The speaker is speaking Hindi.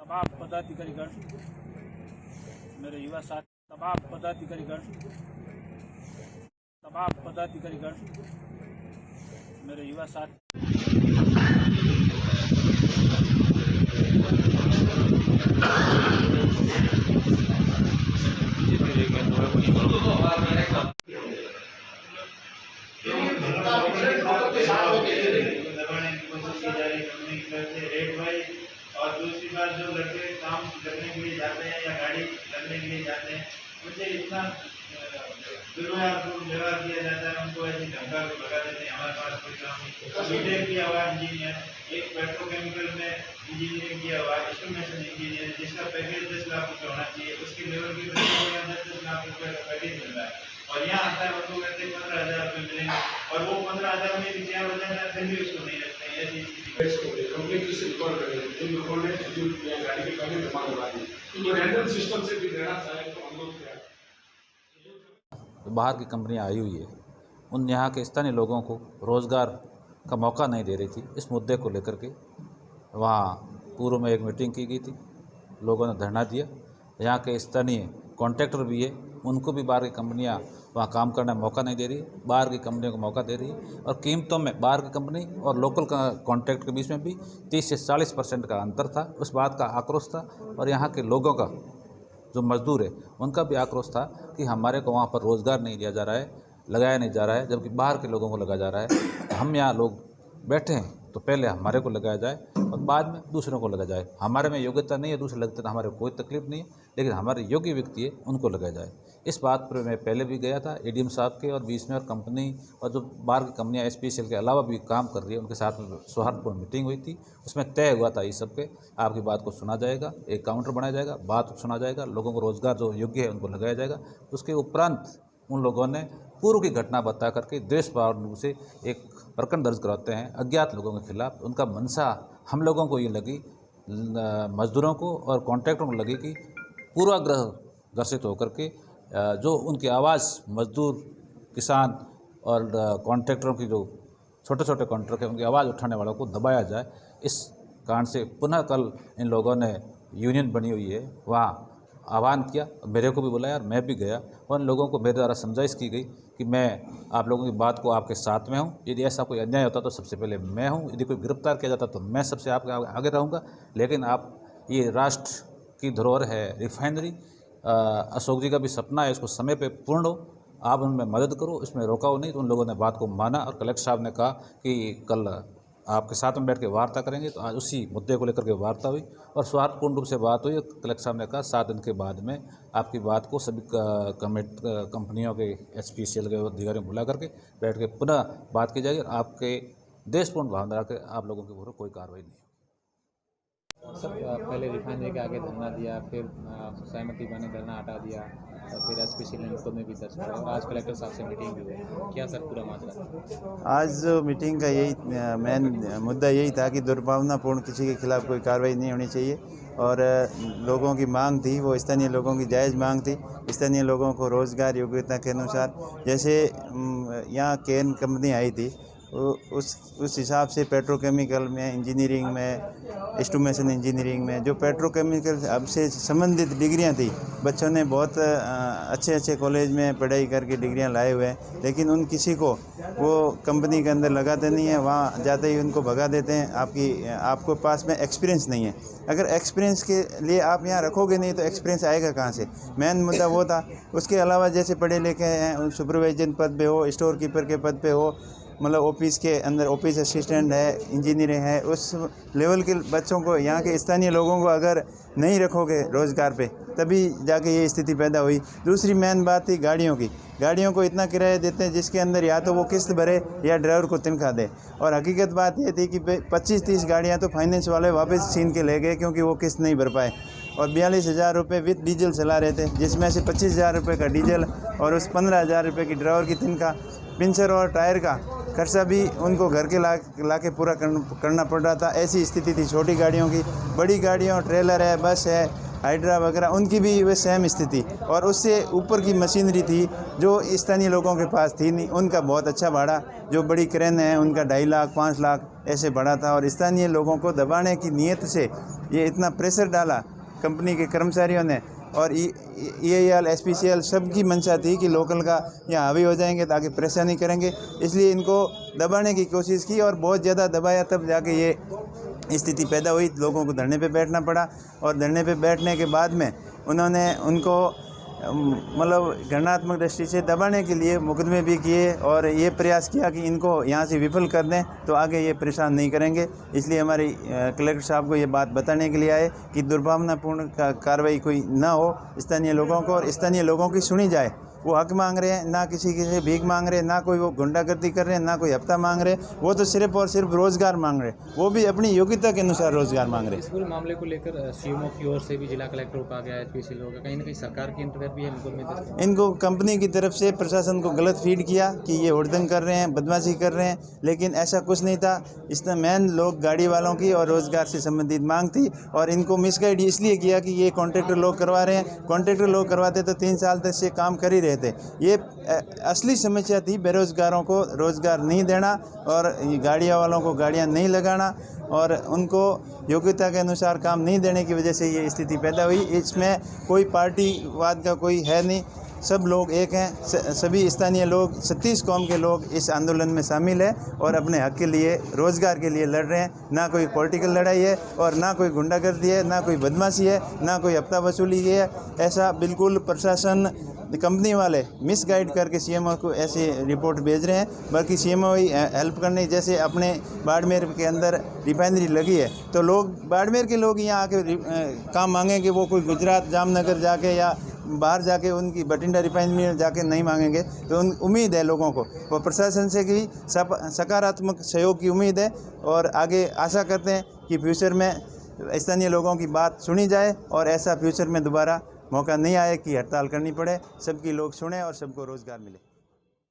तमाम पदाधिकारीगण, मेरे युवा साथी, तमाम पदाधिकारीगण, मेरे युवा साथी। और दूसरी बात, जो लड़के काम करने के लिए जाते हैं या गाड़ी करने के लिए जाते हैं, उनसे इतना व्यवहार किया जाता है, उनको ऐसी धमका को लगा देते हैं हमारे पास कोई काम नहीं। बीटेक किया हुआ इंजीनियर, एक पेट्रोकेमिकल में इंजीनियरिंग किया हुआ एस्टिमेशन इंजीनियर, जिसका पैकेज 10 लाख रुपये होना चाहिए, उसके लेवल की 10 लाख रुपये का पैकेज मिल रहा है, और यहाँ आता है उनको कहते हैं 15,000 रुपये मिलेंगे, और वो 15,000 में भी क्या हो जाता है, फिर भी उसको नहीं रखते हैं। ऐसी कंपनी से रिकॉर्ड करेंगे, जिन लोगों ने गाड़ी की पहले जमा करवा दी, तो रैंडम सिस्टम से भी देना चाहे तो हम लोग क्या बाहर की कंपनियां आई हुई है, उन यहाँ के स्थानीय लोगों को रोज़गार का मौका नहीं दे रही थी। इस मुद्दे को लेकर के वहाँ पूर्व में एक मीटिंग की गई थी, लोगों ने धरना दिया। यहाँ के स्थानीय कॉन्ट्रैक्टर भी है, उनको भी बाहर की कंपनियां वहाँ काम करने का मौका नहीं दे रही, बाहर की कंपनियों को मौका दे रही है, और कीमतों में बाहर की कंपनी और लोकल कॉन्ट्रैक्ट के बीच में भी 30 से 40% का अंतर था। उस बात का आक्रोश था, और यहाँ के लोगों का, जो मजदूर है, उनका भी आक्रोश था कि हमारे को वहाँ पर रोज़गार नहीं दिया जा रहा है, लगाया नहीं जा रहा है, जबकि बाहर के लोगों को लगाया जा रहा है। हम यहाँ लोग बैठे हैं तो पहले हमारे को लगाया जाए और बाद में दूसरों को लगाया जाए। हमारे में योग्यता नहीं है, दूसरे लगते तो हमारे कोई तकलीफ नहीं है, लेकिन हमारे योग्य व्यक्ति है उनको लगाया जाए। इस बात पर मैं पहले भी गया था एडीएम साहब के और बीच में, और कंपनी और जो बाहर की कंपनियां एसपीसीएल के अलावा भी काम कर रही है, उनके साथ में सौहार्दपूर्ण मीटिंग हुई थी। उसमें तय हुआ था इस सब के आपकी बात को सुना जाएगा, एक काउंटर बनाया जाएगा, बात को सुना जाएगा, लोगों को रोज़गार जो योग्य है उनको लगाया जाएगा। उसके उपरांत उन लोगों ने पूर्व की घटना बता करके देशभाव से एक प्रकरण दर्ज कराते हैं अज्ञात लोगों के खिलाफ। उनका मंशा हम लोगों को ये लगी, मजदूरों को और कॉन्ट्रैक्टरों को लगी कि पूर्वाग्रह ग्रसित होकर के जो उनकी आवाज़ मजदूर, किसान और कॉन्ट्रैक्टरों की, जो छोटे छोटे कॉन्ट्रैक्टर हैं, उनकी आवाज़ उठाने वालों को दबाया जाए। इस कारण से पुनः कल इन लोगों ने यूनियन बनी हुई है, वहाँ आह्वान किया, मेरे को भी बुलाया और मैं भी गया, और उन लोगों को मेरे द्वारा समझाइश की गई कि मैं आप लोगों की बात को आपके साथ में हूँ। यदि ऐसा कोई अन्याय होता तो सबसे पहले मैं हूँ, यदि कोई गिरफ्तार किया जाता तो मैं सबसे आपके आगे रहूँगा, लेकिन आप, ये राष्ट्र की धरोहर है रिफाइनरी, अशोक जी का भी सपना है, इसको समय पे पूर्ण हो, आप उनमें मदद करो, इसमें रोकाओ नहीं। तो उन लोगों ने बात को माना, और कलेक्टर साहब ने कहा कि कल आपके साथ में बैठ के वार्ता करेंगे। तो आज उसी मुद्दे को लेकर के वार्ता हुई और सौहार्दपूर्ण रूप से बात हुई। कलेक्टर साहब ने कहा 7 दिन के बाद में आपकी बात को सभी कंपनियों के एचपीसीएल के अधिकारियों को बुला करके बैठ के पुनः बात की जाएगी, और आपके देशपूर्ण भावना के आप लोगों के ऊपर कोई कार्रवाई नहीं। सब पहले रिफाइनरी के आगे धरना दिया, फिर सहमति बने धरना हटा दिया, और फिर एसपीसीएल में भी दर्ज करा, और आज कलेक्टर साहब से मीटिंग भी हुई। क्या सर पूरा मामला? आज जो मीटिंग का यही मेन मुद्दा यही था कि दुर्भावनापूर्ण किसी के खिलाफ कोई कार्रवाई नहीं होनी चाहिए, और लोगों की मांग थी, वो स्थानीय लोगों की जायज़ मांग थी। स्थानीय लोगों को रोज़गार योग्यता के अनुसार, जैसे यहाँ केन कंपनी आई थी, उस हिसाब से पेट्रोकेमिकल में, इंजीनियरिंग में, एस्टिमेशन इंजीनियरिंग में, जो पेट्रोकेमिकल अब से संबंधित डिग्रियां थी, बच्चों ने बहुत अच्छे अच्छे कॉलेज में पढ़ाई करके डिग्रियां लाए हुए हैं, लेकिन उन किसी को वो कंपनी के अंदर लगाते नहीं है, वहाँ जाते ही उनको भगा देते हैं। आपको पास में एक्सपीरियंस नहीं है। अगर एक्सपीरियंस के लिए आप यहाँ रखोगे नहीं तो एक्सपीरियंस आएगा कहाँ से? मेन मुद्दा वो था। उसके अलावा जैसे पढ़े लिखे हैं, सुपरवाइजर पद पे हो, स्टोर कीपर के पद पे हो, मतलब ऑफिस के अंदर ऑफिस असिस्टेंट है, इंजीनियरिंग है, उस लेवल के बच्चों को, यहाँ के स्थानीय लोगों को अगर नहीं रखोगे रोज़गार पे, तभी जाके ये स्थिति पैदा हुई। दूसरी मेन बात थी गाड़ियों की। गाड़ियों को इतना किराया देते हैं जिसके अंदर या तो वो किस्त भरे या ड्राइवर को तनख्वाह दे, और हकीकत बात ये थी कि 25-30 गाड़ियाँ तो फाइनेंस वाले वापस छीन के ले गए क्योंकि वो किस्त नहीं भर पाए, और 42,000 रुपये विथ डीजल चला रहे थे, जिसमें से 25,000 रुपये का डीजल और उस 15,000 रुपये की ड्राइवर की तनख्वाह, पिंचर और टायर का खर्चा भी उनको घर के ला के पूरा करना पड़ रहा था। ऐसी स्थिति थी छोटी गाड़ियों की। बड़ी गाड़ियों, ट्रेलर है, बस है, हाइड्रा वगैरह, उनकी भी वह सेम स्थिति, और उससे ऊपर की मशीनरी थी जो स्थानीय लोगों के पास थी नहीं। उनका बहुत अच्छा भाड़ा, जो बड़ी क्रेन है उनका 2.5 लाख 5 लाख ऐसे भाड़ा था, और स्थानीय लोगों को दबाने की नीयत से ये इतना प्रेशर डाला कंपनी के कर्मचारियों ने, और EIL SPCL सबकी मंशा थी कि लोकल का यहाँ हावी हो जाएंगे तो आगे परेशानी करेंगे, इसलिए इनको दबाने की कोशिश की और बहुत ज़्यादा दबाया, तब जाके ये स्थिति पैदा हुई। लोगों को धरने पे बैठना पड़ा और धरने पे बैठने के बाद में उन्होंने उनको मतलब घृणात्मक दृष्टि से दबाने के लिए मुकदमे भी किए और ये प्रयास किया कि इनको यहाँ से विफल कर दें तो आगे ये परेशान नहीं करेंगे। इसलिए हमारी कलेक्टर साहब को ये बात बताने के लिए आए कि दुर्भावनापूर्ण कार्रवाई कोई ना हो स्थानीय लोगों को, और स्थानीय लोगों की सुनी जाए। वो हक मांग रहे हैं, ना किसी से भीख मांग रहे हैं, ना कोई वो गुंडागर्दी कर रहे हैं, ना कोई हफ्ता मांग रहे हैं, वो तो सिर्फ और सिर्फ रोज़गार मांग रहे हैं, वो भी अपनी योग्यता के अनुसार रोज़गार मांग रहे हैं। इस पूरे मामले को लेकर CMO की ओर से भी जिला कलेक्टर को कहा गया है, SPCL होगा, कहीं ना कहीं सरकार की इंटरफेयर भी है इनको। इनको कंपनी की तरफ से प्रशासन को गलत फीड किया कि ये हुड़दंग कर रहे हैं, बदमाशी कर रहे हैं, लेकिन ऐसा कुछ नहीं था। इसमें मेन लोग गाड़ी वालों की और रोज़गार से संबंधित मांग थी, और इनको मिसगाइड इसलिए किया कि ये कॉन्ट्रैक्टर लोग करवा रहे हैं। कॉन्ट्रैक्टर लोग करवाते तो 3 साल तक से काम कर ही रहे थे। ये असली समस्या थी बेरोज़गारों को रोज़गार नहीं देना और गाड़ियाँ वालों को गाड़ियाँ नहीं लगाना और उनको योग्यता के अनुसार काम नहीं देने की वजह से ये स्थिति पैदा हुई। इसमें कोई पार्टीवाद का कोई है नहीं, सब लोग एक हैं। सभी स्थानीय लोग 36 कौम के लोग इस आंदोलन में शामिल हैं और अपने हक के लिए, रोज़गार के लिए लड़ रहे हैं। ना कोई पॉलिटिकल लड़ाई है और ना कोई गुंडागर्दी है, ना कोई बदमाशी है, ना कोई हफ्ता वसूली है। ऐसा बिल्कुल प्रशासन, कंपनी वाले मिसगाइड करके CMO को ऐसे रिपोर्ट भेज रहे हैं, बल्कि CMO ही हेल्प करने। जैसे अपने बाड़मेर के अंदर रिफाइनरी लगी है तो लोग, बाड़मेर के लोग यहाँ आके काम मांगेंगे, वो कोई गुजरात जामनगर जाके या बाहर जाके उनकी बठिंडा रिफाइनरी में जाके नहीं मांगेंगे। तो उम्मीद है लोगों को, वो प्रशासन से भी सकारात्मक सहयोग की उम्मीद है और आगे आशा करते हैं कि फ्यूचर में स्थानीय लोगों की बात सुनी जाए और ऐसा फ्यूचर में दोबारा मौका नहीं आए कि हड़ताल करनी पड़े। सबकी लोग सुने और सबको रोज़गार मिले।